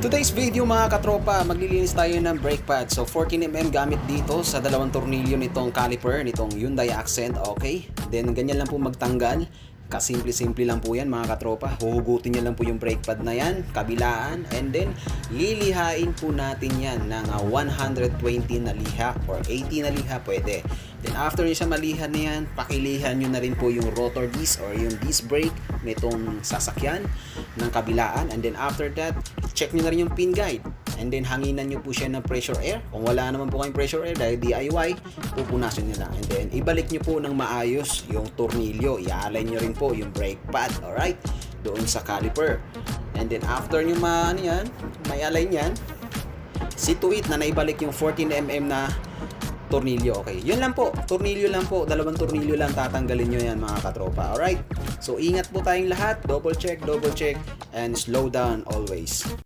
Today's video mga katropa, maglilinis tayo ng brake pad. So 14mm gamit dito sa dalawang tornilyo nitong caliper, nitong Hyundai Accent, okay? Then ganyan lang po magtanggal. Kasimple-simple lang po yan mga katropa. Huhugutin nyo lang po yung brake pad na yan, kabilaan, and then lilihain po natin yan ng 120 na liha or 80 na liha pwede. Then after nyo siya malihan na yan, pakilihan nyo na rin po yung rotor disc or yung disc brake nitong sasakyan ng kabilaan. And then after that, check nyo na rin yung pin guide. And then hanginan nyo po siya ng pressure air. Kung wala naman po kayong pressure air dahil DIY, pupunasan nyo lang. And then ibalik nyo po ng maayos yung tornilyo. I-align nyo rin po yung brake pad, alright? Doon sa caliper. And then after nyo may align yan, see to it na naibalik yung 14mm na tornilyo. Okay, yun lang po. Tornilyo lang po. Dalawang tornilyo lang tatanggalin nyo yan mga katropa. Alright? So ingat po tayong lahat. Double check, and slow down always.